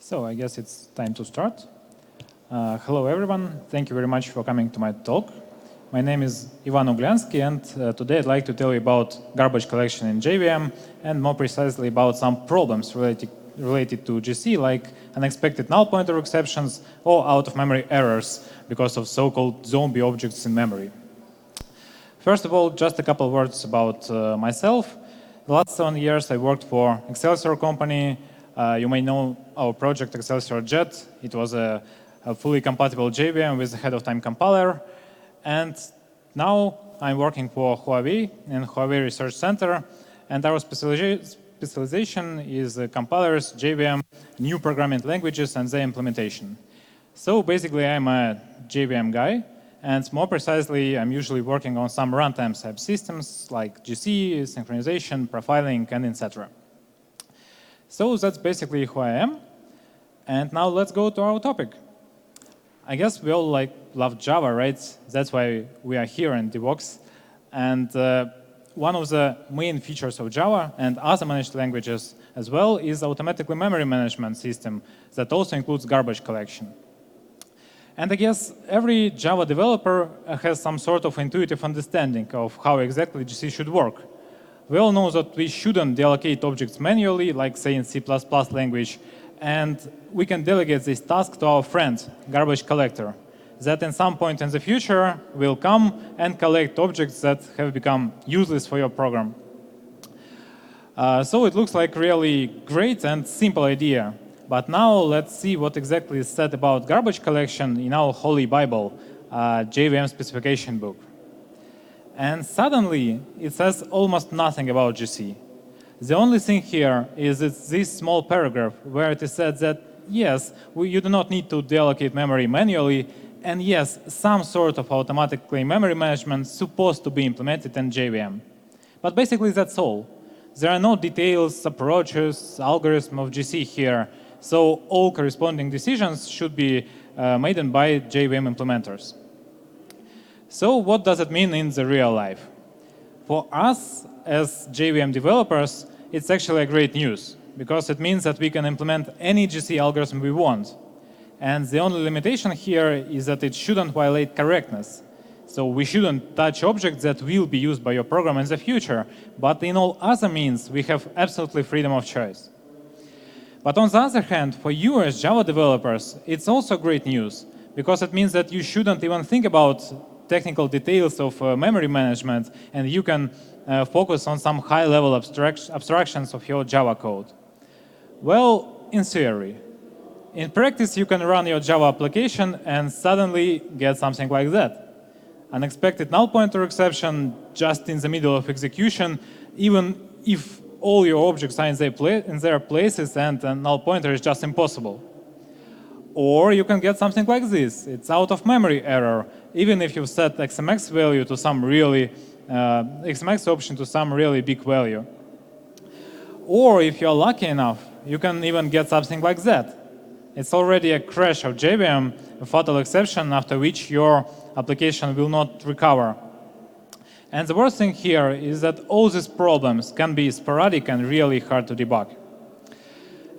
So I guess it's time to start. Hello everyone, thank you very much for coming to my talk. My name is Ugliansky, and today I'd like to tell you about garbage collection in JVM and more precisely about some problems related to GC, like unexpected null pointer exceptions or out-of-memory errors because of so-called zombie objects in memory. First of all, just a couple words about myself. The last 7 years I worked for Excelsior company. You may know our project Excelsior Jet. It was a fully compatible JVM with ahead-of-time compiler. And now I'm working for Huawei in Huawei Research Center. And our specialization is compilers, JVM, new programming languages, and their implementation. So basically, I'm a JVM guy. And more precisely, I'm usually working on some runtime subsystems like GC, synchronization, profiling, and etc. So that's basically who I am. And now let's go to our topic. I guess we all love Java, right? That's why we are here in Devoxx. And one of the main features of Java and other managed languages as well is automatic memory management system that also includes garbage collection. And I guess every Java developer has some sort of intuitive understanding of how exactly GC should work. We all know that we shouldn't deallocate objects manually, like say in C++ language, and we can delegate this task to our friend, garbage collector, that in some point in the future will come and collect objects that have become useless for your program. So it looks like really great and simple idea. But now let's see what exactly is said about garbage collection in our Holy Bible, JVM specification book. And suddenly, it says almost nothing about GC. The only thing here is this small paragraph where it is said that, yes, you do not need to deallocate memory manually, and yes, some sort of automatic memory management is supposed to be implemented in JVM. But basically, that's all. There are no details, approaches, algorithm of GC here, so all corresponding decisions should be made by JVM implementers. So what does it mean in the real life? For us, as JVM developers, it's actually a great news, because it means that we can implement any GC algorithm we want. And the only limitation here is that it shouldn't violate correctness. So we shouldn't touch objects that will be used by your program in the future, but in all other means, we have absolutely freedom of choice. But on the other hand, for you as Java developers, it's also great news, because it means that you shouldn't even think about technical details of memory management, and you can focus on some high-level abstractions of your Java code. Well, in theory. In practice, you can run your Java application and suddenly get something like that. Unexpected null pointer exception just in the middle of execution, even if all your objects are in their places and a null pointer is just impossible. Or you can get something like this. It's out-of-memory error, even if you've set XMX value to some really, XMX option to some really big value. Or if you're lucky enough, you can even get something like that. It's already a crash of JVM, a fatal exception after which your application will not recover. And the worst thing here is that all these problems can be sporadic and really hard to debug.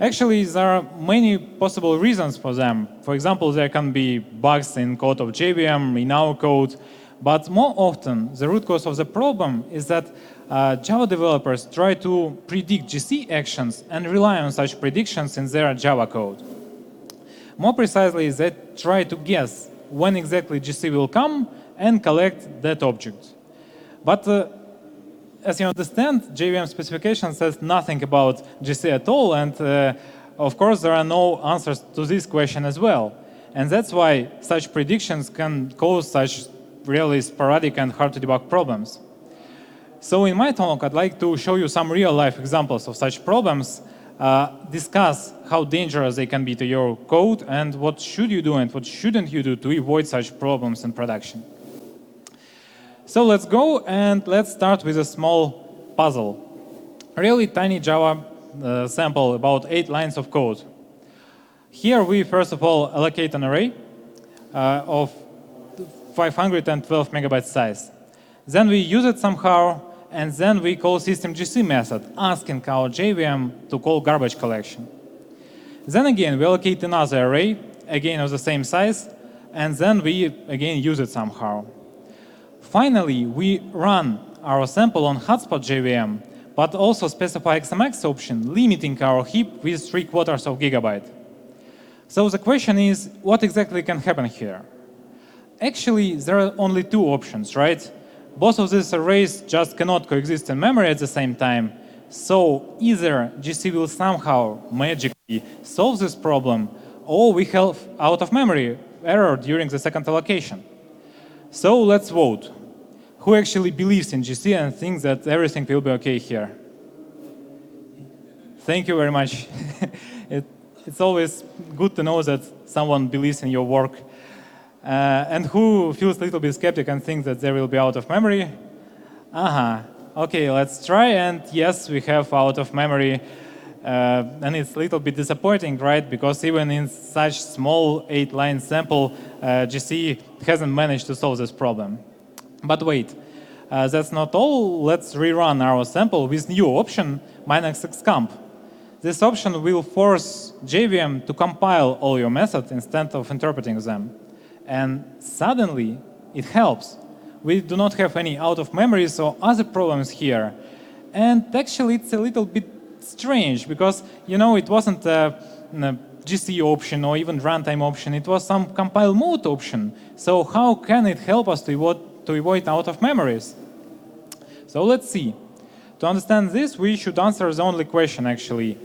Actually, there are many possible reasons for them. For example, there can be bugs in code of JVM, in our code. But more often, the root cause of the problem is that Java developers try to predict GC actions and rely on such predictions in their Java code. More precisely, they try to guess when exactly GC will come and collect that object. But as you understand, JVM specification says nothing about GC at all, and of course there are no answers to this question as well. And that's why such predictions can cause such really sporadic and hard to debug problems. So in my talk, I'd like to show you some real-life examples of such problems, discuss how dangerous they can be to your code, and what should you do and what shouldn't you do to avoid such problems in production. So let's go and let's start with a small puzzle. A really tiny Java sample, about 8 lines of code. Here we first of all allocate an array of 512 megabytes size. Then we use it somehow, and then we call systemgc method, asking our JVM to call garbage collection. Then again, we allocate another array, again of the same size, and then we again use it somehow. Finally, we run our sample on hotspot JVM, but also specify XMX option, limiting our heap with 3/4 of gigabyte. So the question is, what exactly can happen here? Actually, there are only two options, right? Both of these arrays just cannot coexist in memory at the same time. So either GC will somehow magically solve this problem, or we have out of memory error during the second allocation. So let's vote. Who actually believes in GC and thinks that everything will be okay here? Thank you very much. It's always good to know that someone believes in your work. And who feels a little bit skeptic and thinks that they will be out of memory? Okay, let's try. And yes, we have out of memory. And it's a little bit disappointing, right? Because even in such small 8-line sample, GC hasn't managed to solve this problem. But wait, that's not all. Let's rerun our sample with new option, -xcomp. This option will force JVM to compile all your methods instead of interpreting them. And suddenly, it helps. We do not have any out of memories or other problems here. And actually, it's a little bit strange because, you know, it wasn't a GC option or even runtime option. It was some compile mode option. So how can it help us to avoid out of memories? So let's see. To understand this, we should answer the only question, actually.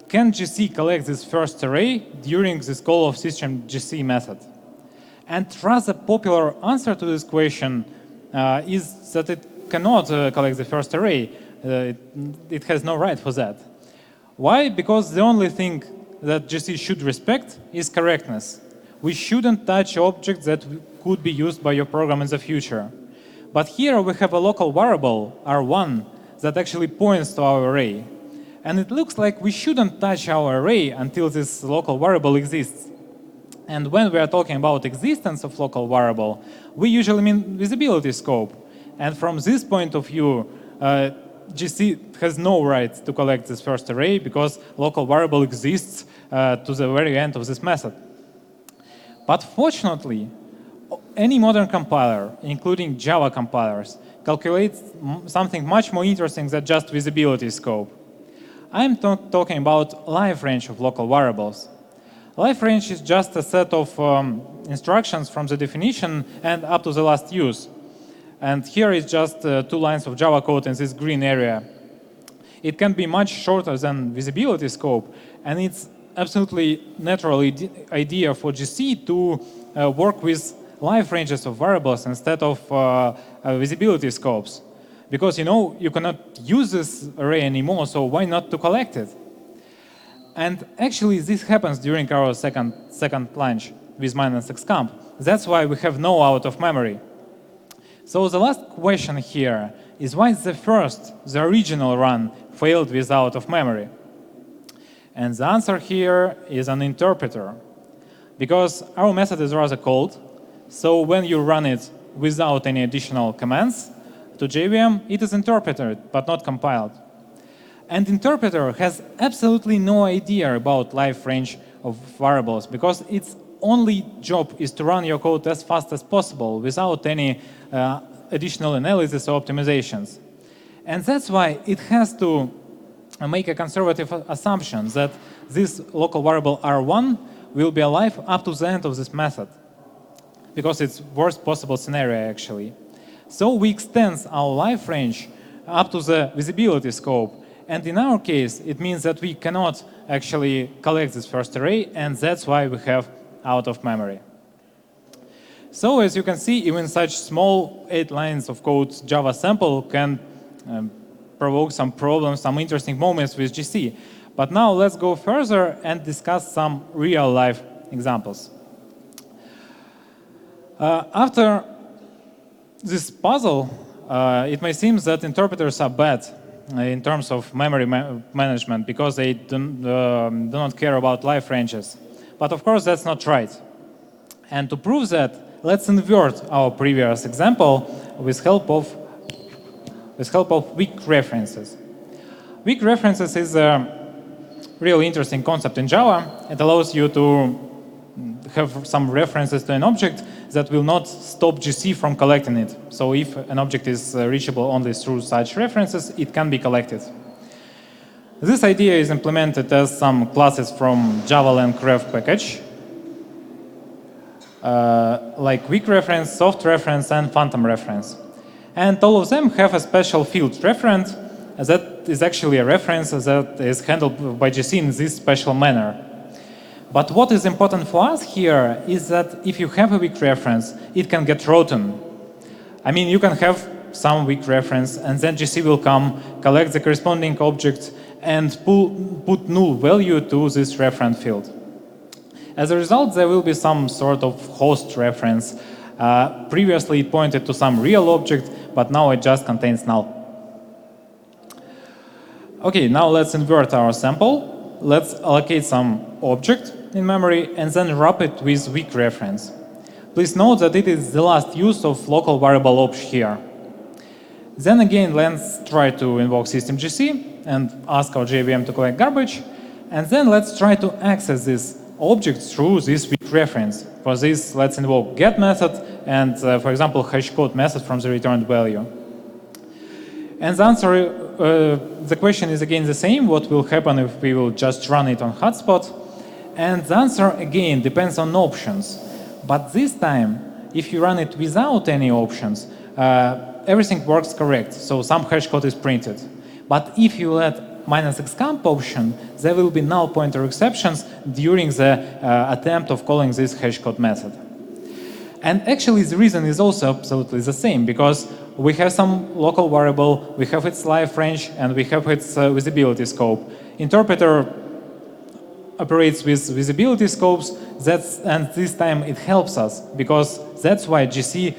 Can GC collect this first array during this call of system GC method? And rather popular answer to this question is that it cannot collect the first array. It has no right for that. Why? Because the only thing that GC should respect is correctness. We shouldn't touch objects that could be used by your program in the future. But here we have a local variable, R1, that actually points to our array. And it looks like we shouldn't touch our array until this local variable exists. And when we are talking about existence of local variable, we usually mean visibility scope. And from this point of view, GC has no right to collect this first array because local variable exists to the very end of this method. But fortunately, any modern compiler, including Java compilers, calculates something much more interesting than just visibility scope. I'm not talking about life range of local variables. Life range is just a set of instructions from the definition and up to the last use. And here is just 2 lines of Java code in this green area. It can be much shorter than visibility scope, and it's absolutely natural idea for GC to work with life ranges of variables instead of visibility scopes. Because, you know, you cannot use this array anymore, so why not to collect it? And actually, this happens during our second launch with -xcomp. That's why we have no out of memory. So the last question here is why the original run, failed with out of memory? And the answer here is an interpreter. Because our method is rather cold, so when you run it without any additional commands to JVM, it is interpreted, but not compiled. And interpreter has absolutely no idea about life range of variables because its only job is to run your code as fast as possible without any additional analysis or optimizations. And that's why it has to make a conservative assumption that this local variable R1 will be alive up to the end of this method, because it's worst possible scenario, actually. So we extend our life range up to the visibility scope. And in our case, it means that we cannot actually collect this first array, and that's why we have out of memory. So as you can see, even such small 8 lines of code Java sample can provoke some problems, some interesting moments with GC. But now let's go further and discuss some real-life examples. After this puzzle, it may seem that interpreters are bad in terms of memory management because they do not care about life ranges. But of course, that's not right. And to prove that, let's invert our previous example with help of weak references. Weak references is a really interesting concept in Java. It allows you to have some references to an object that will not stop GC from collecting it. So if an object is reachable only through such references, it can be collected. This idea is implemented as some classes from Java ref package, like weak reference, soft reference, and phantom reference. And all of them have a special field referent that is actually a reference that is handled by GC in this special manner. But what is important for us here is that if you have a weak reference, it can get rotten. I mean, you can have some weak reference, and then GC will come, collect the corresponding object, and put null value to this reference field. As a result, there will be some sort of host reference. Previously, it pointed to some real object, but now it just contains null. Okay, now let's invert our sample. Let's allocate some object in memory and then wrap it with weak reference. Please note that it is the last use of local variable obj here. Then again, let's try to invoke systemgc and ask our JVM to collect garbage. And then let's try to access this object through this weak reference. For this, let's invoke get method and, for example, hashcode method from the returned value. And the answer, the question is again the same. What will happen if we will just run it on hotspot? And the answer again depends on options. But this time, if you run it without any options, everything works correct. So some hashcode is printed. But if you add -xcomp option, there will be null pointer exceptions during the attempt of calling this hashcode method. And actually, the reason is also absolutely the same, because we have some local variable, we have its life range, and we have its visibility scope. Interpreter operates with visibility scopes, and this time it helps us, because that's why GC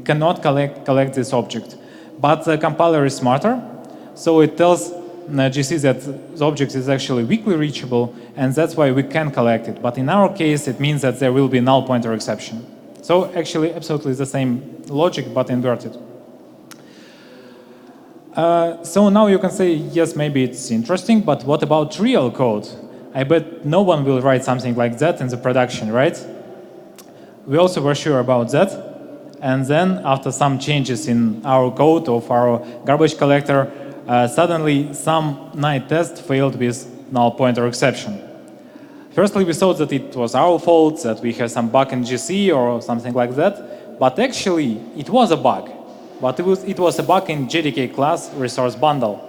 cannot collect this object. But the compiler is smarter, so it tells GC that the object is actually weakly reachable, and that's why we can collect it. But in our case, it means that there will be null pointer exception. So actually, absolutely the same logic, but inverted. So now you can say, yes, maybe it's interesting, but what about real code? I bet no one will write something like that in the production, right? We also were sure about that. And then after some changes in our code of our garbage collector, suddenly some night test failed with null pointer exception. Firstly, we thought that it was our fault, that we have some bug in GC or something like that. But actually, it was a bug. But it was a bug in JDK class resource bundle.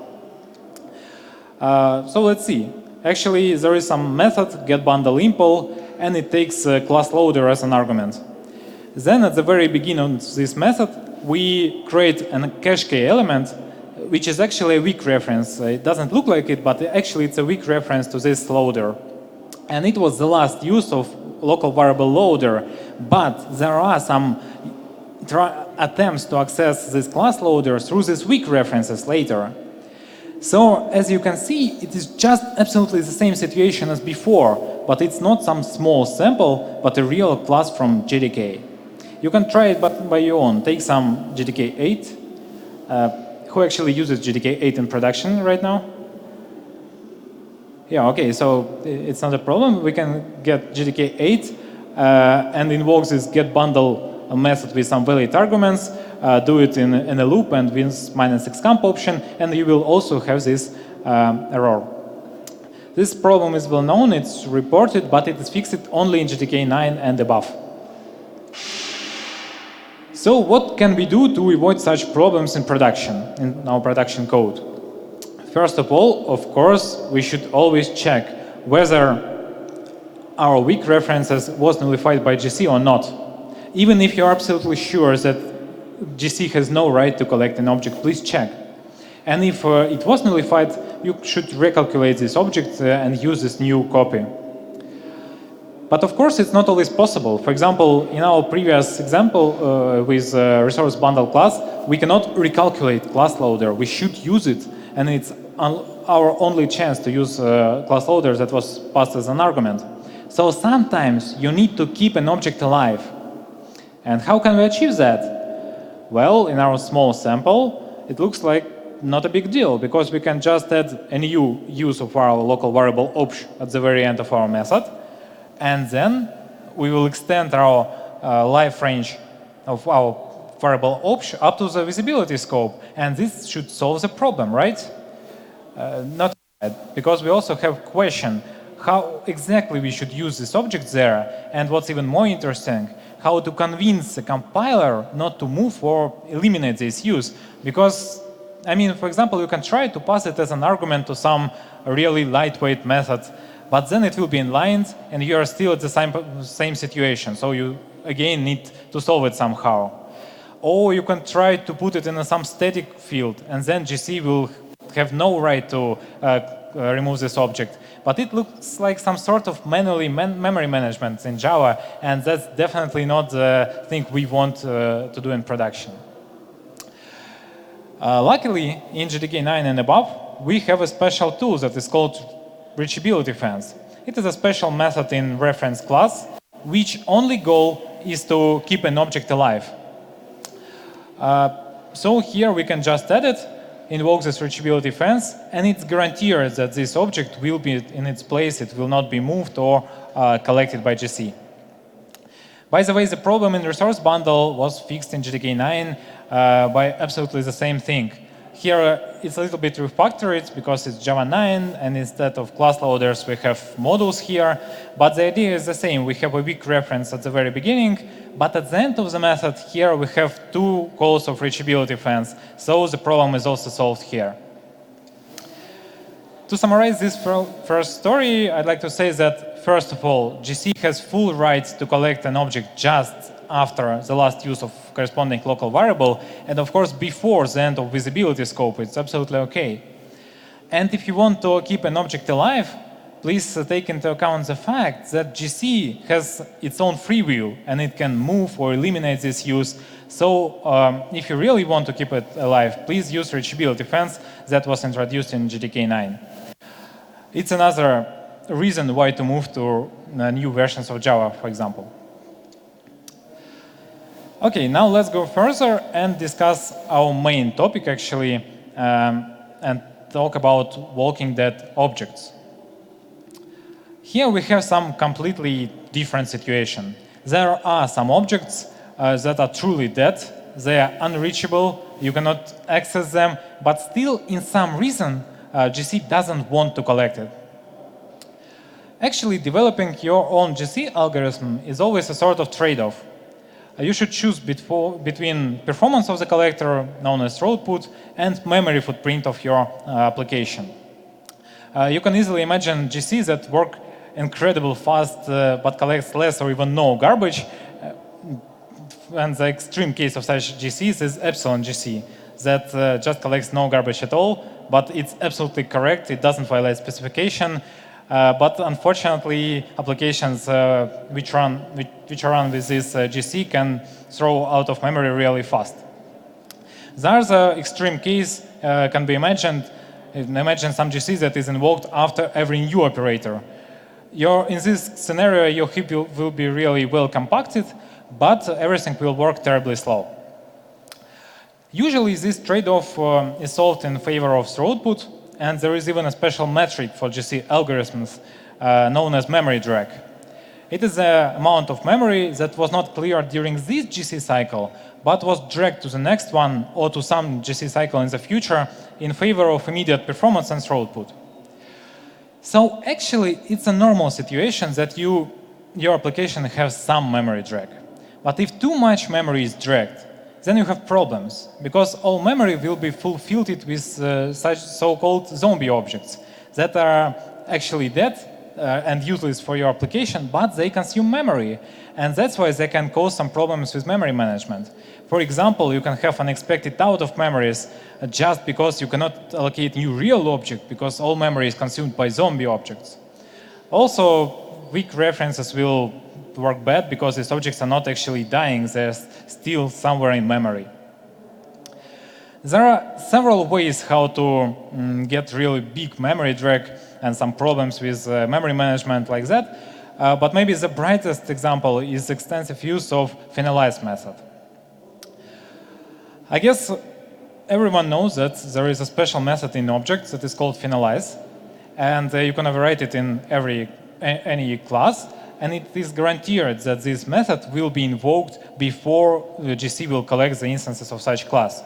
So let's see. Actually, there is some method, getBundleImpl, and it takes a class loader as an argument. Then at the very beginning of this method, we create a cache key element, which is actually a weak reference. It doesn't look like it, but actually it's a weak reference to this loader. And it was the last use of local variable loader, but there are some attempts to access this class loader through these weak references later. So as you can see, it is just absolutely the same situation as before, but it's not some small sample, but a real class from JDK. You can try it by your own. Take some JDK 8. Who actually uses JDK 8 in production right now? Yeah, okay, so it's not a problem. We can get JDK 8 and invoke this getBundle method with some valid arguments, do it in a loop and with -xcomp option, and you will also have this error. This problem is well known, it's reported, but it is fixed only in JDK 9 and above. So what can we do to avoid such problems in production, in our production code? First of all, of course, we should always check whether our weak references was nullified by GC or not. Even if you're absolutely sure that GC has no right to collect an object, please check. And if it was nullified, you should recalculate this object and use this new copy. But of course, it's not always possible. For example, in our previous example with resource bundle class, we cannot recalculate class loader. We should use it, and it's our only chance to use class loader that was passed as an argument. So sometimes you need to keep an object alive. And how can we achieve that? Well, in our small sample, it looks like not a big deal, because we can just add a new use of our local variable option at the very end of our method, and then we will extend our life range of our variable option up to the visibility scope, and this should solve the problem, right? Not yet, because we also have question how exactly we should use this object there, and what's even more interesting, how to convince the compiler not to move or eliminate this use. Because, I mean, for example, you can try to pass it as an argument to some really lightweight method, but then it will be inlined and you are still at the same situation. So you, again, need to solve it somehow. Or you can try to put it in some static field, and then GC will have no right to remove this object. But it looks like some sort of manually memory management in Java, and that's definitely not the thing we want to do in production. Luckily, in JDK 9 and above, we have a special tool that is called reachability fence. It is a special method in reference class, which only goal is to keep an object alive. So here we can just add it, invoke this reachability fence, and it's guaranteed that this object will be in its place, it will not be moved or collected by GC. By the way, the problem in resource bundle was fixed in JDK 9 by absolutely the same thing. Here it's a little bit refactored because it's Java 9, and instead of class loaders we have modules here, but the idea is the same. We have a weak reference at the very beginning, but at the end of the method here we have two calls of reachability fence, so the problem is also solved here. To summarize this first story, I'd like to say that first of all, GC has full rights to collect an object just after the last use of corresponding local variable, and of course before the end of visibility scope. It's absolutely okay. And if you want to keep an object alive, please take into account the fact that GC has its own free will and it can move or eliminate this use. So if you really want to keep it alive, please use reachability fence that was introduced in JDK 9. It's another reason why to move to new versions of Java, for example. Okay, now let's go further and discuss our main topic actually, and talk about walking dead objects. Here we have some completely different situation. There are some objects that are truly dead, they are unreachable, you cannot access them, but still in some reason GC doesn't want to collect it. Actually, developing your own GC algorithm is always a sort of trade-off. You should choose between performance of the collector, known as throughput, and memory footprint of your application. You can easily imagine GCs that work incredibly fast but collects less or even no garbage. And the extreme case of such GCs is epsilon GC, that just collects no garbage at all, but it's absolutely correct, it doesn't violate specification. But unfortunately, applications which are run with this GC can throw out of memory really fast. There's an extreme case can be imagined. Imagine some GC that is invoked after every new operator. In this scenario, your heap will be really well compacted, but everything will work terribly slow. Usually, this trade-off is solved in favor of throughput. And there is even a special metric for GC algorithms known as memory drag. It is the amount of memory that was not cleared during this GC cycle, but was dragged to the next one or to some GC cycle in the future in favor of immediate performance and throughput. So actually, it's a normal situation that your application has some memory drag. But if too much memory is dragged, then you have problems, because all memory will be fulfilled with such so-called zombie objects that are actually dead and useless for your application, but they consume memory. And that's why they can cause some problems with memory management. For example, you can have unexpected out of memories just because you cannot allocate new real object because all memory is consumed by zombie objects. Also, weak references will work bad because these objects are not actually dying, they're still somewhere in memory. There are several ways how to get really big memory drag and some problems with memory management like that, but maybe the brightest example is extensive use of finalize method. I guess everyone knows that there is a special method in objects that is called finalize, and you can override it in any class, and it is guaranteed that this method will be invoked before the GC will collect the instances of such class.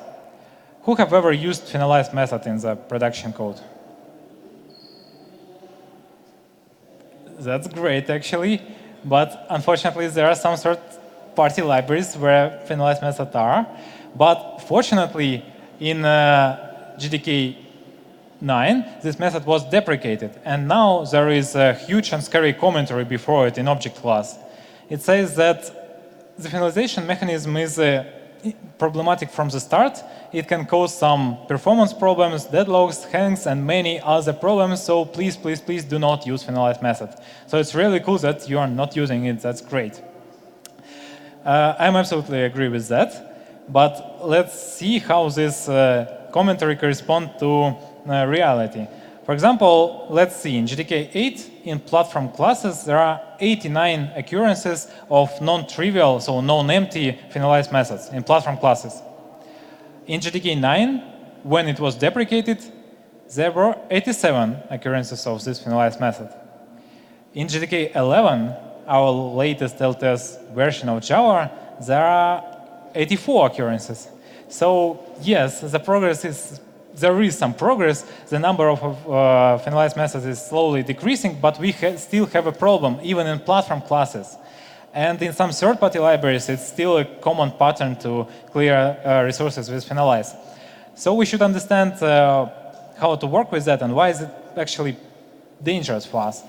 Who have ever used finalize method in the production code? That's great, actually, but unfortunately there are some third-party libraries where finalize methods are, but fortunately in GTK 9, this method was deprecated, and now there is a huge and scary commentary before it in object class. It says that the finalization mechanism is problematic from the start. It can cause some performance problems, deadlocks, hangs, and many other problems, so please, please, please do not use finalize method. So it's really cool that you are not using it. That's great. I'm absolutely agree with that, but let's see how this commentary corresponds to reality. For example, let's see, in GTK 8, in platform classes, there are 89 occurrences of non-trivial, so non-empty finalized methods in platform classes. In GTK 9, when it was deprecated, there were 87 occurrences of this finalized method. In GTK 11, our latest LTS version of Java, there are 84 occurrences. So yes, there is some progress. The number of finalized methods is slowly decreasing, but we still have a problem, even in platform classes. And in some third-party libraries, it's still a common pattern to clear resources with finalize. So we should understand how to work with that and why is it actually dangerous for us.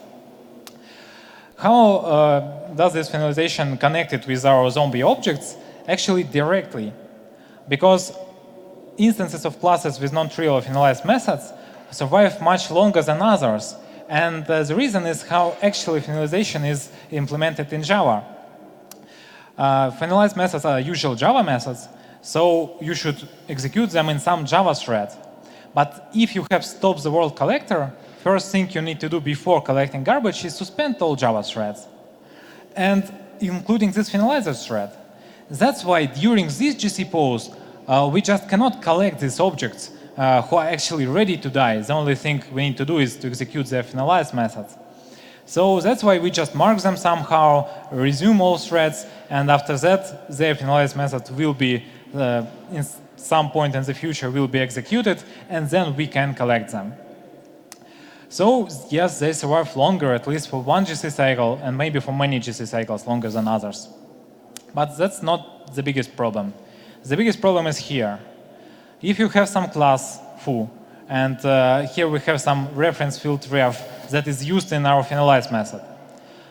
How does this finalization connect it with our zombie objects? Actually, directly. Because instances of classes with non-trivial finalized methods survive much longer than others. And the reason is how actually finalization is implemented in Java. Finalized methods are usual Java methods, so you should execute them in some Java thread. But if you have stop the world collector, first thing you need to do before collecting garbage is suspend all Java threads, and including this finalizer thread. That's why during this GC pause, we just cannot collect these objects who are actually ready to die. The only thing we need to do is to execute their finalized methods. So that's why we just mark them somehow, resume all threads, and after that, their finalized method will be, in some point in the future, will be executed, and then we can collect them. So yes, they survive longer, at least for one GC cycle, and maybe for many GC cycles longer than others. But that's not the biggest problem. The biggest problem is here. If you have some class foo, and here we have some reference field ref that is used in our finalize method,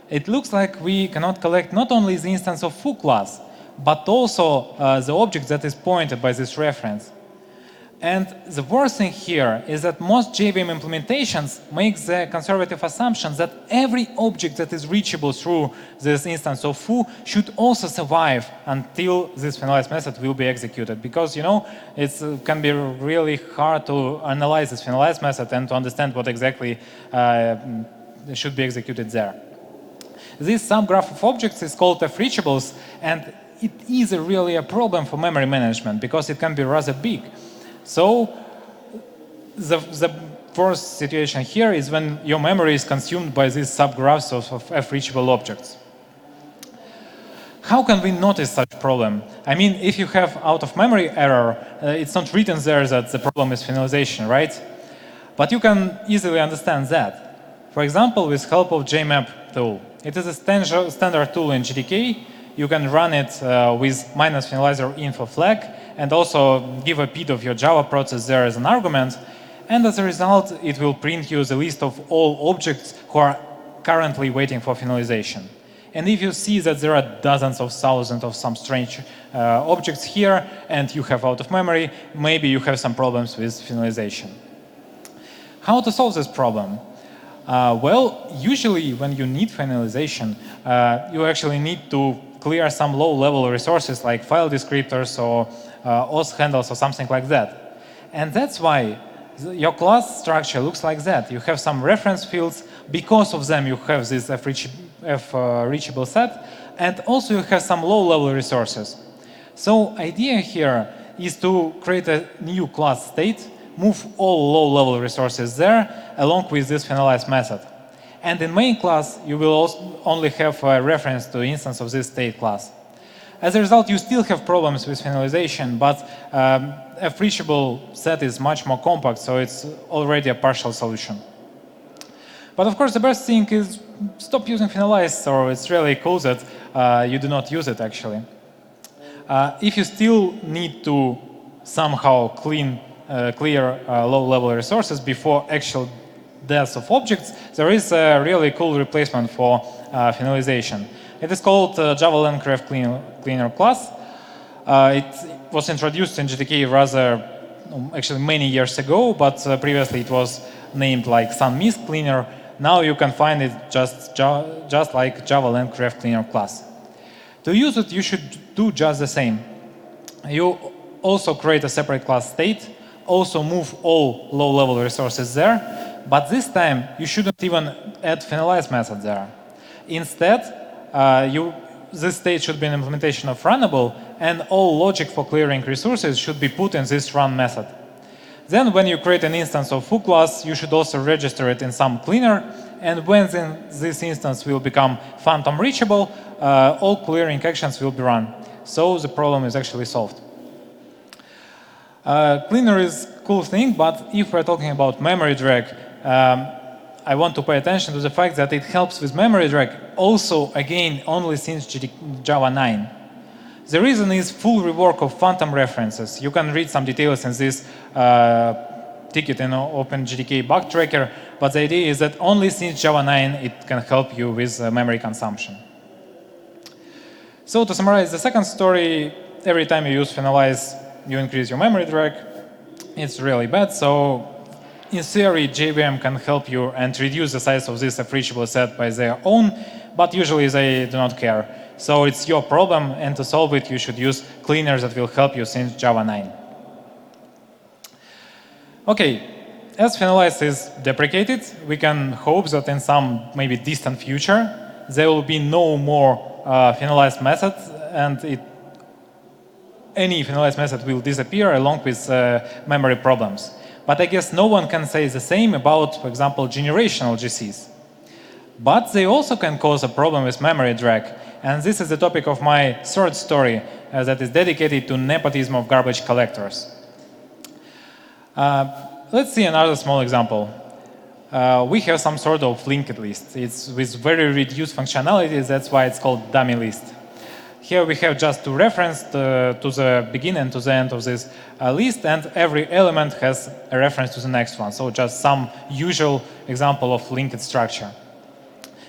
it looks like we cannot collect not only the instance of foo class, but also the object that is pointed by this reference. And the worst thing here is that most JVM implementations make the conservative assumption that every object that is reachable through this instance of foo should also survive until this finalized method will be executed. Because, you know, it can be really hard to analyze this finalized method and to understand what exactly should be executed there. This subgraph of objects is called f-reachables, and it is really a problem for memory management because it can be rather big. So the worst situation here is when your memory is consumed by these subgraphs of f-reachable objects. How can we notice such problem? I mean, if you have out-of-memory error, it's not written there that the problem is finalization, right? But you can easily understand that. For example, with help of JMap tool. It is a standard tool in GTK. You can run it with -finalizer info flag and also give a PID of your Java process there as an argument. And as a result, it will print you the list of all objects who are currently waiting for finalization. And if you see that there are dozens of thousands of some strange objects here and you have out of memory, maybe you have some problems with finalization. How to solve this problem? Well, usually when you need finalization, you actually need to clear some low-level resources like file descriptors or OS handles or something like that. And that's why your class structure looks like that. You have some reference fields. Because of them, you have this f-reachable set. And also you have some low-level resources. So idea here is to create a new class state, move all low-level resources there along with this finalize method. And in main class, you will also only have a reference to instance of this state class. As a result, you still have problems with finalization, but a reachable set is much more compact, so it's already a partial solution. But of course, the best thing is stop using finalize, or it's really cool that you do not use it actually. If you still need to somehow clear low-level resources before actual death of objects, there is a really cool replacement for finalization. It is called Java Landgraph Cleaner class. It was introduced in GTK rather actually many years ago, but previously it was named like Sun Mist Cleaner. Now you can find it just like Java Landgraph Cleaner class. To use it, you should do just the same. You also create a separate class state, also move all low-level resources there, but this time you shouldn't even add finalize method there. Instead, this state should be an implementation of runnable, and all logic for clearing resources should be put in this run method. Then when you create an instance of foo class, you should also register it in some cleaner, and when this instance will become phantom reachable, all clearing actions will be run. So the problem is actually solved. Cleaner is a cool thing, but if we're talking about memory drag, I want to pay attention to the fact that it helps with memory drag also, again, only since Java 9. The reason is full rework of phantom references. You can read some details in this ticket in OpenGDK bug tracker, but the idea is that only since Java 9 it can help you with memory consumption. So to summarize the second story, every time you use finalize, you increase your memory drag. It's really bad. So in theory, JVM can help you and reduce the size of this reachable set by their own, but usually they do not care. So it's your problem, and to solve it, you should use cleaners that will help you since Java 9. Okay, as finalize is deprecated, we can hope that in some maybe distant future, there will be no more finalize methods, and any finalize method will disappear along with memory problems. But I guess no one can say the same about, for example, generational GCs. But they also can cause a problem with memory drag. And this is the topic of my third story that is dedicated to nepotism of garbage collectors. Let's see another small example. We have some sort of linked list. It's with very reduced functionality. That's why it's called dummy list. Here we have just two references to the beginning and to the end of this list, and every element has a reference to the next one. So just some usual example of linked structure.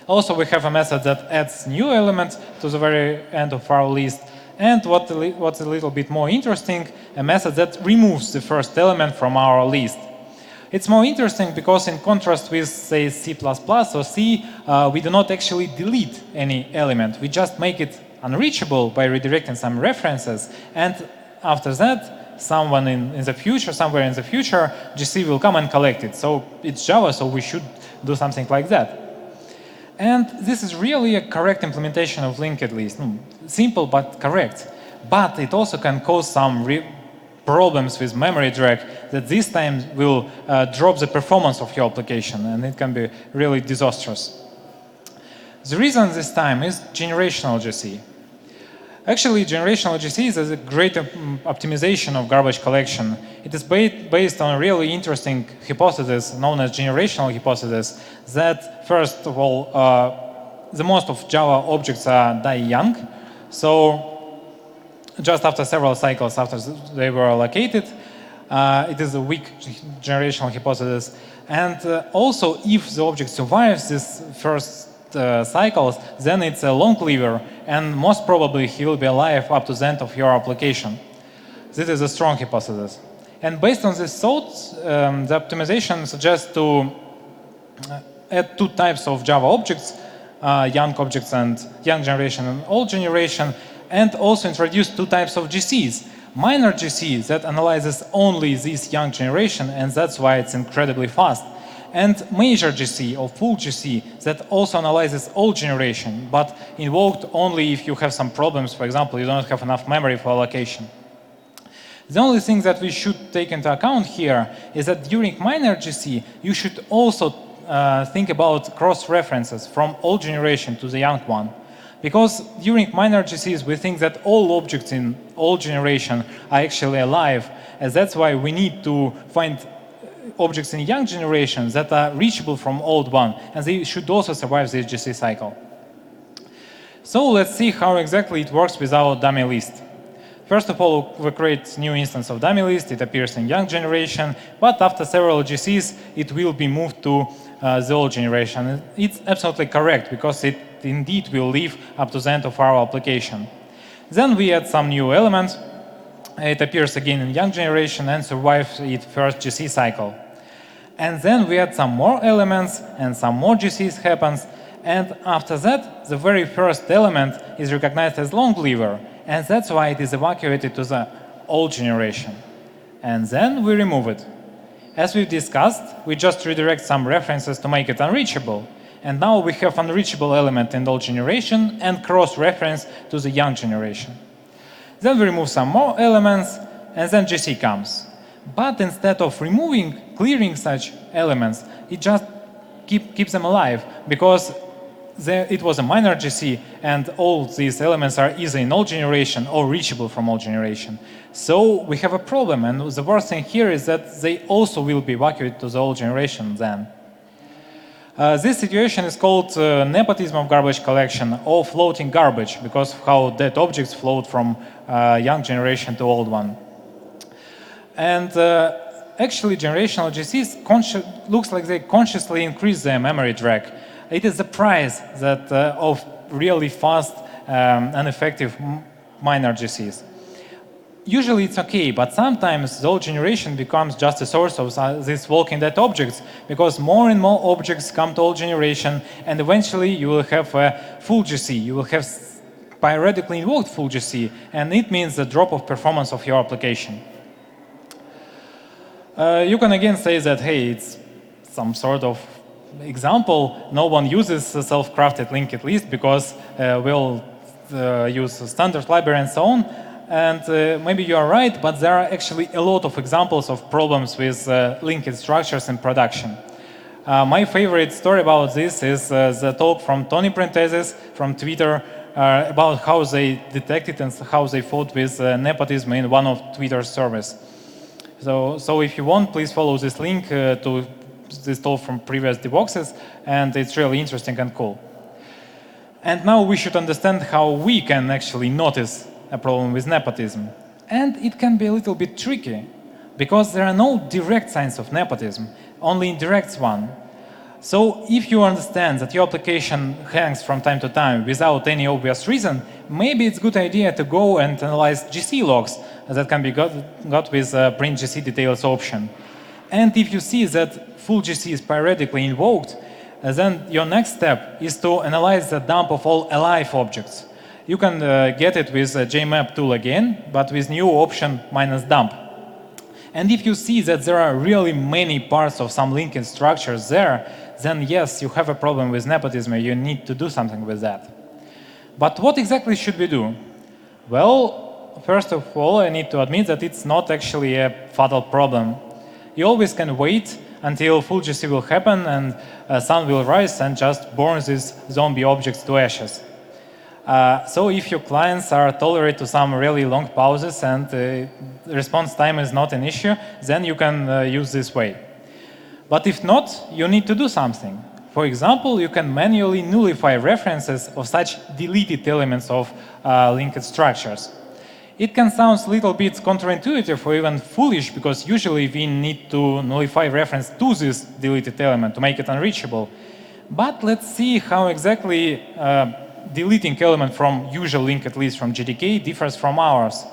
Also, we have a method that adds new elements to the very end of our list. And what's a little bit more interesting, a method that removes the first element from our list. It's more interesting because in contrast with, say, C++ or C, we do not actually delete any element. We just make it unreachable by redirecting some references. And after that, somewhere in the future, GC will come and collect it. So it's Java, so we should do something like that. And this is really a correct implementation of linked list. Simple, but correct. But it also can cause some problems with memory drag that this time will drop the performance of your application, and it can be really disastrous. The reason this time is generational GC. Actually, generational GC is a great optimization of garbage collection. It is based on a really interesting hypothesis known as generational hypothesis that, first of all, the most of Java objects die young. So just after several cycles after they were allocated, it is a weak generational hypothesis. And also, if the object survives this first cycles, then it's a long liver, and most probably he will be alive up to the end of your application. This is a strong hypothesis. And based on this thought, the optimization suggests to add two types of Java objects, young objects and young generation and old generation, and also introduce two types of GCs. Minor GC that analyzes only this young generation, and that's why it's incredibly fast. And major GC or full GC that also analyzes all generation, but invoked only if you have some problems. For example, you don't have enough memory for allocation. The only thing that we should take into account here is that during minor GC, you should also think about cross-references from old generation to the young one. Because during minor GCs, we think that all objects in old generation are actually alive, and that's why we need to find objects in young generations that are reachable from old one, and they should also survive this GC cycle. So let's see how exactly it works with our dummy list. First of all, we create new instance of dummy list. It appears in young generation, but after several GCs, it will be moved to the old generation. It's absolutely correct, because it indeed will live up to the end of our application. Then we add some new elements. It appears again in young generation and survives its first GC cycle. And then we add some more elements and some more GCs happens. And after that, the very first element is recognized as long liver. And that's why it is evacuated to the old generation. And then we remove it. As we've discussed, we just redirect some references to make it unreachable. And now we have unreachable element in the old generation and cross-reference to the young generation. Then we remove some more elements, and then GC comes. But instead of clearing such elements, it just keeps them alive, because it was a minor GC, and all these elements are either in old generation or reachable from old generation. So we have a problem, and the worst thing here is that they also will be evacuated to the old generation then. This situation is called Nepotism of garbage collection, or floating garbage, because of how dead objects float from young generation to old one. And actually, generational GCs looks like they consciously increase their memory drag. It is the price that of really fast and effective minor GCs. Usually it's okay, but sometimes the old generation becomes just a source of these walking dead objects, because more and more objects come to old generation, and eventually you will have a full GC. You will have periodically invoked full GC, and it means the drop of performance of your application. You can again say that, hey, it's some sort of example. No one uses a self-crafted linked list, because we'll use standard library and so on. And maybe you are right, but there are actually a lot of examples of problems with linked structures in production. My favorite story about this is the talk from Tony Prentezis from Twitter about how they detected and how they fought with nepotism in one of Twitter's servers. So if you want, please follow this link to this talk from previous Devoxxes, and it's really interesting and cool. And now we should understand how we can actually notice a problem with nepotism. And it can be a little bit tricky, because there are no direct signs of nepotism, only indirect one. So if you understand that your application hangs from time to time without any obvious reason, maybe it's a good idea to go and analyze GC logs that can be got with print GC details option. And if you see that full GC is periodically invoked, then your next step is to analyze the dump of all alive objects. You can get it with a JMap tool again, but with new option -dump. And if you see that there are really many parts of some linked structures there, then yes, you have a problem with nepotism. You need to do something with that. But what exactly should we do? Well, first of all, I need to admit that it's not actually a fatal problem. You always can wait until full GC will happen and sun will rise and just burn these zombie objects to ashes. So if your clients are tolerant to some really long pauses and response time is not an issue, then you can use this way. But if not, you need to do something. For example, you can manually nullify references of such deleted elements of linked structures. It can sound a little bit counterintuitive or even foolish, because usually we need to nullify reference to this deleted element to make it unreachable. But let's see how exactly deleting element from usual linked list from GDK differs from ours.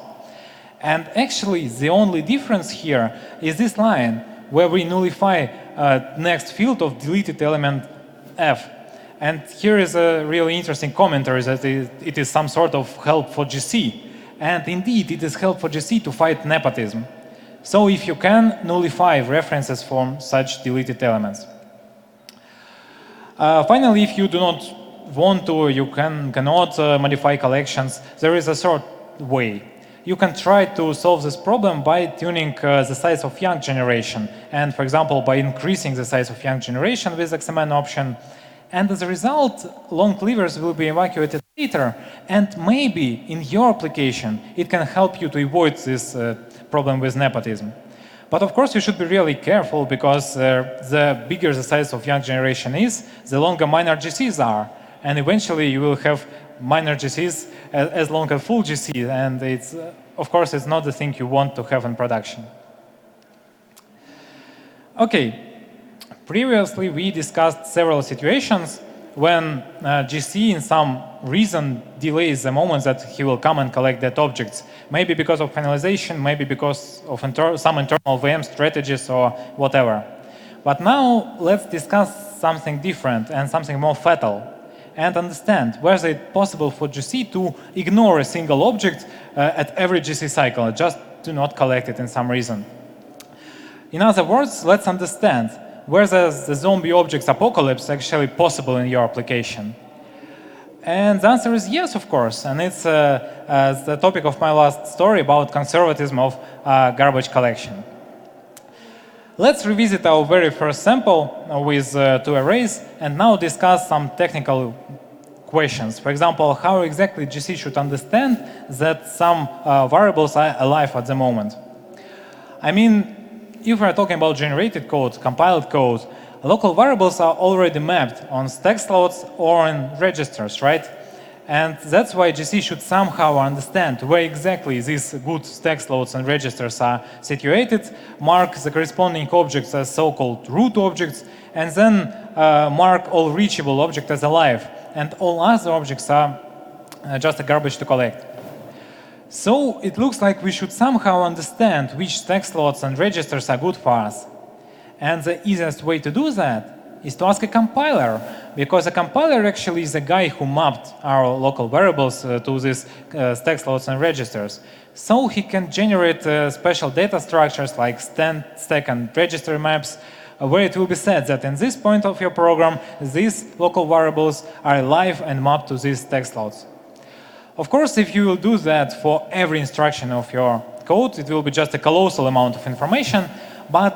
And actually, the only difference here is this line, where we nullify next field of deleted element F. And here is a really interesting commentary that it is some sort of help for GC. And indeed, it is help for GC to fight nepotism. So if you can, nullify references from such deleted elements. Finally, if you do not want to, you cannot modify collections, there is a third way. you can try to solve this problem by tuning the size of young generation, and for example, by increasing the size of young generation with XMN option. And as a result, long cleavers will be evacuated later, and maybe in your application, it can help you to avoid this problem with nepotism. But of course, you should be really careful, because the bigger the size of young generation is, the longer minor GCs are. And eventually, you will have minor GCs as long as full GC. And it's, of course, it's not the thing you want to have in production. OK, previously, we discussed several situations when GC, in some reason, delays the moment that he will come and collect that objects. Maybe because of finalization, maybe because of some internal VM strategies or whatever. But now let's discuss something different and something more fatal, and understand whether it's possible for GC to ignore a single object at every GC cycle, just to not collect it in some reason. In other words, let's understand whether the zombie objects apocalypse actually possible in your application. And the answer is yes, of course. And it's the topic of my last story about conservatism of garbage collection. Let's revisit our very first sample with two arrays and now discuss some technical questions. For example, how exactly GC should understand that some variables are alive at the moment. I mean, if we're talking about generated code, compiled code, local variables are already mapped on stack slots or in registers, right? And that's why GC should somehow understand where exactly these good stack slots and registers are situated, mark the corresponding objects as so-called root objects, and then mark all reachable objects as alive. And all other objects are just a garbage to collect. So it looks like we should somehow understand which stack slots and registers are good for us. And the easiest way to do that is to ask a compiler, because a compiler actually is the guy who mapped our local variables to these stack slots and registers. So he can generate special data structures like stack and register maps, where it will be said that in this point of your program, these local variables are alive and mapped to these stack slots. Of course, if you will do that for every instruction of your code, it will be just a colossal amount of information, but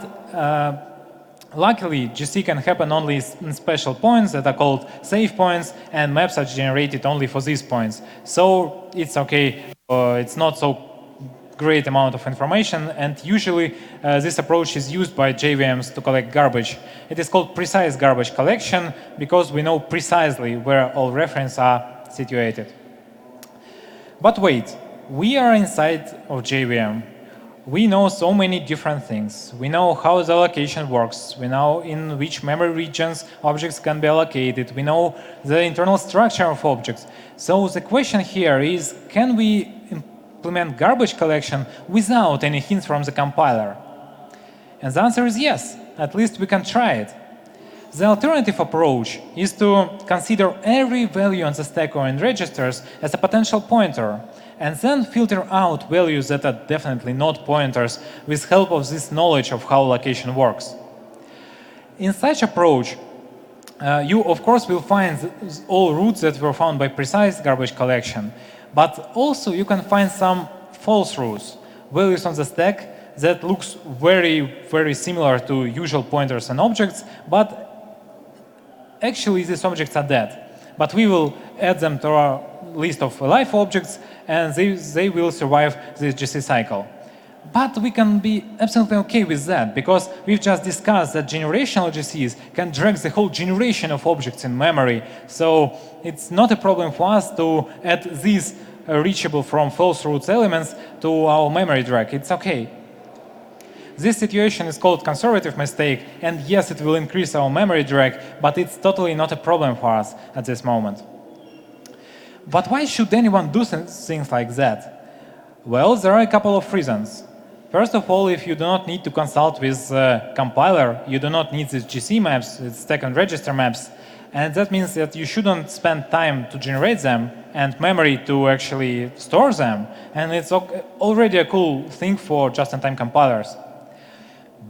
luckily, GC can happen only in special points that are called save points, and maps are generated only for these points. So it's OK. It's not so great amount of information, and usually this approach is used by JVMs to collect garbage. It is called precise garbage collection because we know precisely where all references are situated. But wait, we are inside of JVM. We know so many different things. We know how the allocation works. We know in which memory regions objects can be allocated. We know the internal structure of objects. So the question here is, can we implement garbage collection without any hints from the compiler? And the answer is yes. At least we can try it. The alternative approach is to consider every value on the stack or in registers as a potential pointer, and then filter out values that are definitely not pointers with help of this knowledge of how allocation works. In such approach, you of course will find all roots that were found by precise garbage collection, but also you can find some false roots, values on the stack that looks very, very similar to usual pointers and objects, but actually these objects are dead. But we will add them to our list of alive objects, and they will survive this GC cycle. But we can be absolutely OK with that, because we've just discussed that generational GCs can drag the whole generation of objects in memory. So it's not a problem for us to add these reachable from false roots elements to our memory drag. It's OK. This situation is called conservative mistake, and yes, it will increase our memory drag, but it's totally not a problem for us at this moment. But why should anyone do things like that? Well, there are a couple of reasons. First of all, if you do not need to consult with compiler, you do not need these GC maps, it's stack and register maps, and that means that you shouldn't spend time to generate them and memory to actually store them, and it's already a cool thing for just-in-time compilers.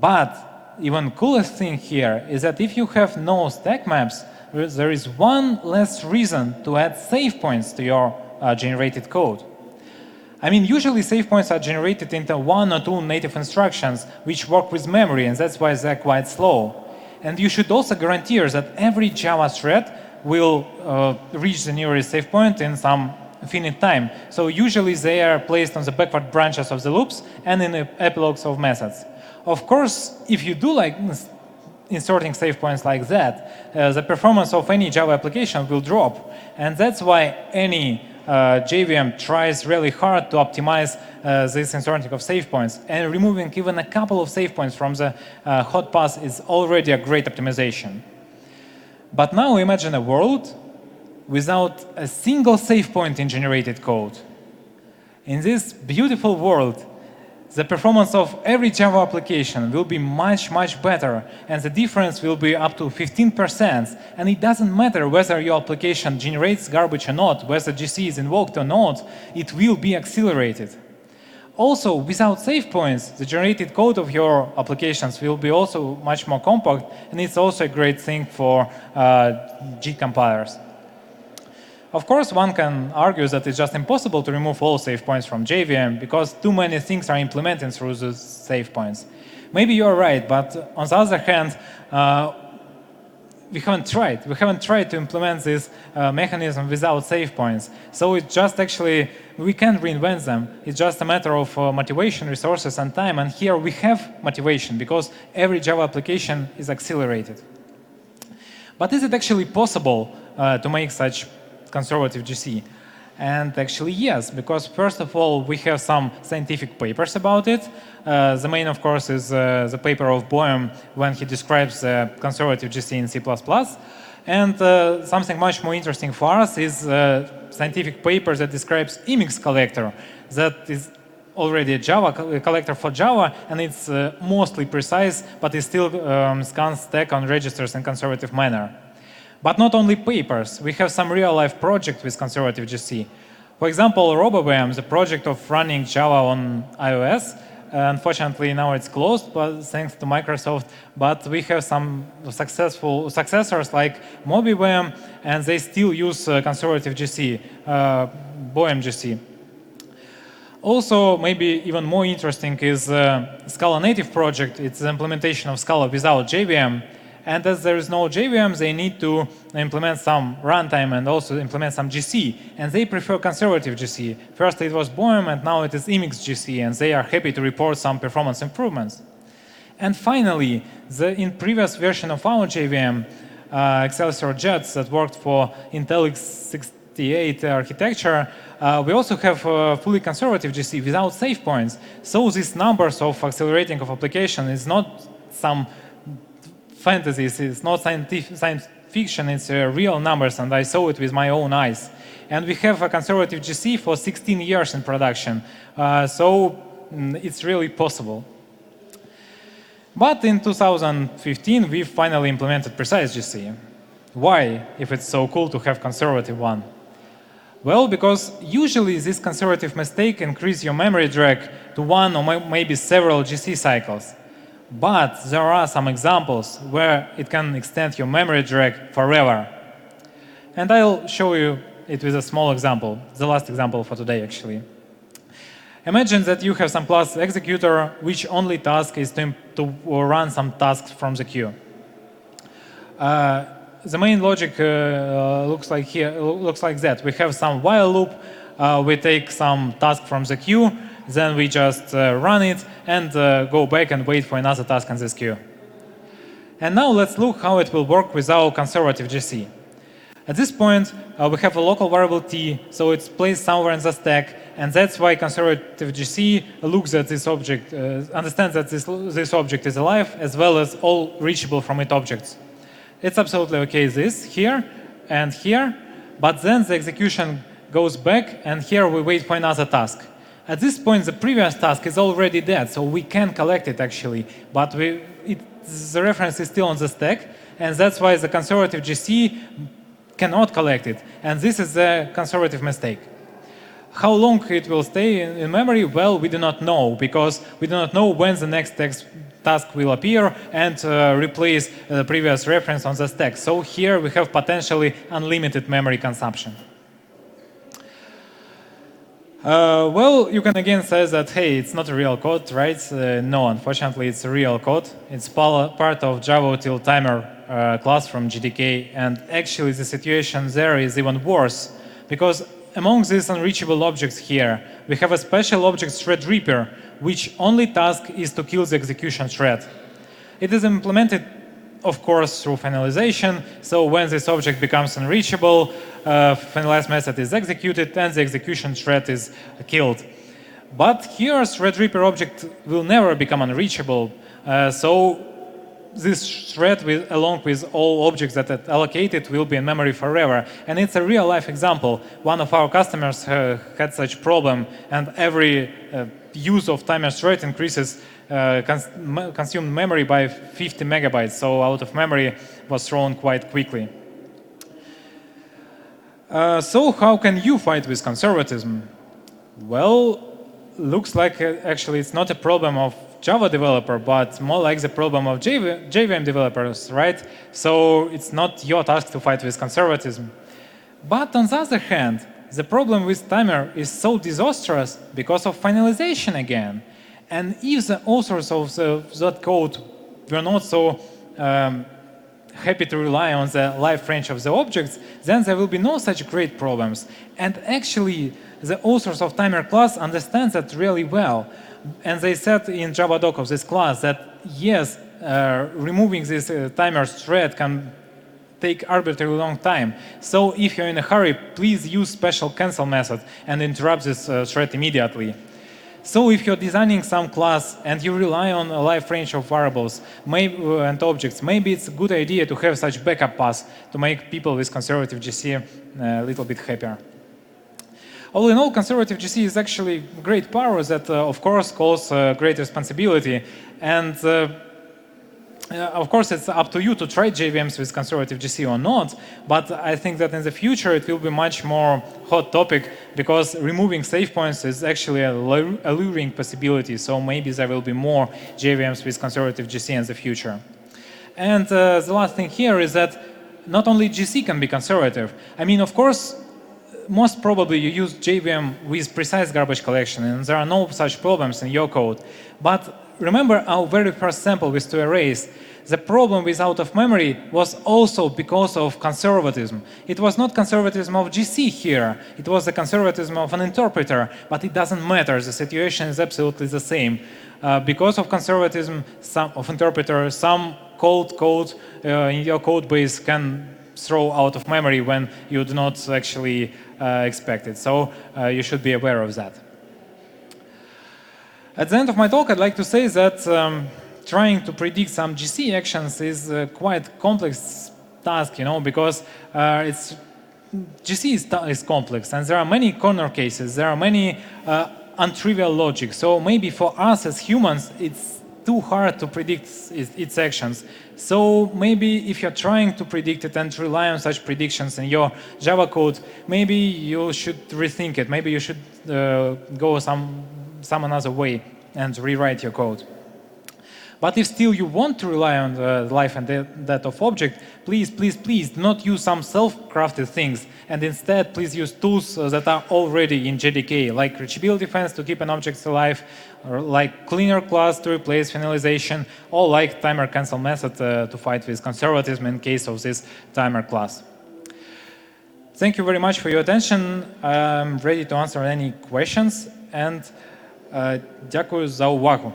But even coolest thing here is that if you have no stack maps, there is one less reason to add save points to your generated code. I mean, usually save points are generated into 1 or 2 native instructions, which work with memory, and that's why they're quite slow. And you should also guarantee that every Java thread will reach the nearest save point in some finite time. So usually they are placed on the backward branches of the loops and in the epilogues of methods. Of course, if you do like inserting save points like that, the performance of any Java application will drop. And that's why any JVM tries really hard to optimize this inserting of save points. And removing even a couple of save points from the hot path is already a great optimization. But now imagine a world without a single save point in generated code. In this beautiful world, the performance of every Java application will be much, much better, and the difference will be up to 15%. And it doesn't matter whether your application generates garbage or not, whether GC is invoked or not, it will be accelerated. Also, without save points, the generated code of your applications will be also much more compact, and it's also a great thing for G compilers. Of course, one can argue that it's just impossible to remove all save points from JVM because too many things are implemented through the save points. Maybe you're right, but on the other hand, we haven't tried. We haven't tried to implement this mechanism without save points. So it's just actually, we can't reinvent them. It's just a matter of motivation, resources, and time. And here we have motivation because every Java application is accelerated. But is it actually possible to make such conservative GC? And actually, yes, because first of all, we have some scientific papers about it. The main, of course, is the paper of Boehm when he describes conservative GC in C++. And something much more interesting for us is scientific paper that describes Emacs collector. That is already a Java collector for Java, and it's mostly precise, but it still scans stack on registers in conservative manner. But not only papers, we have some real-life projects with conservative GC. For example, RoboVM, the project of running Java on iOS. Unfortunately, now it's closed, but thanks to Microsoft. But we have some successful successors like MobiVM, and they still use conservative GC, Boehm GC. Also, maybe even more interesting is Scala native project. It's the implementation of Scala without JVM. And as there is no JVM, they need to implement some runtime and also implement some GC. And they prefer conservative GC. First it was Boehm, and now it is Emacs GC, and they are happy to report some performance improvements. And finally, in previous version of our JVM, Excelsior Jets that worked for Intel x68 architecture, we also have fully conservative GC without save points. So these numbers of accelerating of application is not some fantasies, it's not science fiction, it's real numbers, and I saw it with my own eyes. And we have a conservative GC for 16 years in production, so it's really possible. But in 2015, we finally implemented precise GC. Why, if it's so cool to have conservative one? Well, because usually this conservative mistake increases your memory drag to 1 or maybe several GC cycles. But there are some examples where it can extend your memory drag forever. And I'll show you it with a small example, the last example for today, actually. Imagine that you have some class executor, which only task is to run some tasks from the queue. The main logic looks like that. We have some while loop. We take some task from the queue. Then we just run it and go back and wait for another task in this queue. And now let's look how it will work with our conservative GC. At this point, we have a local variable t, so it's placed somewhere in the stack, and that's why conservative GC looks at this object, understands that this object is alive, as well as all reachable from it objects. It's absolutely okay this, here, and here, but then the execution goes back, and here we wait for another task. At this point, the previous task is already dead, so we can collect it actually, but the reference is still on the stack, and that's why the conservative GC cannot collect it, and this is a conservative mistake. How long it will stay in memory? Well, we do not know, because we do not know when the next task will appear and replace the previous reference on the stack. So here we have potentially unlimited memory consumption. Well, you can again say that, hey, it's not a real code, right? No, unfortunately, it's a real code. It's part of Java util timer class from GDK. And actually, the situation there is even worse, because among these unreachable objects here, we have a special object thread which only task is to kill the execution thread. It is implemented, of course, through finalization. So when this object becomes unreachable, finalize method is executed and the execution thread is killed. But here, thread object will never become unreachable. So this thread, along with all objects that it allocated, will be in memory forever. And it's a real-life example. One of our customers had such problem, and every use of timer thread increases consumed memory by 50 megabytes. So out of memory was thrown quite quickly. So how can you fight with conservatism? Well, looks like actually it's not a problem of Java developer, but more like the problem of JVM developers, right? So it's not your task to fight with conservatism. But on the other hand, the problem with timer is so disastrous because of finalization again. And if the authors of that code were not so happy to rely on the life range of the objects, then there will be no such great problems. And actually, the authors of timer class understand that really well. And they said in Java doc of this class that yes, removing this timer thread can take arbitrarily long time. So if you're in a hurry, please use special cancel method and interrupt this thread immediately. So if you're designing some class and you rely on a life range of variables and objects, maybe it's a good idea to have such backup paths to make people with conservative GC a little bit happier. All in all, conservative GC is actually great power that, of course, calls great responsibility. And of course, it's up to you to try JVMs with conservative GC or not. But I think that in the future, it will be much more hot topic because removing save points is actually a alluring possibility. So maybe there will be more JVMs with conservative GC in the future. And the last thing here is that not only GC can be conservative. I mean, of course, most probably you use JVM with precise garbage collection, and there are no such problems in your code. But remember our very first sample with 2 arrays. The problem with out of memory was also because of conservatism. It was not conservatism of GC here. It was the conservatism of an interpreter, but it doesn't matter. The situation is absolutely the same. Because of conservatism of interpreter, some cold code in your code base can throw out of memory when you do not actually expect it. So you should be aware of that. At the end of my talk, I'd like to say that trying to predict some GC actions is a quite complex task, because GC is complex, and there are many corner cases, there are many untrivial logic. So maybe for us as humans, it's too hard to predict its actions. So maybe if you're trying to predict it and rely on such predictions in your Java code, maybe you should rethink it. Maybe you should go some another way and rewrite your code. But if still you want to rely on the life and death of object, please do not use some self-crafted things, and instead please use tools that are already in JDK, like reachability fence to keep an object alive, or like cleaner class to replace finalization, or like timer cancel method to fight with conservatism in case of this timer class. Thank you very much for your attention. I'm ready to answer any questions, and дякую за увагу.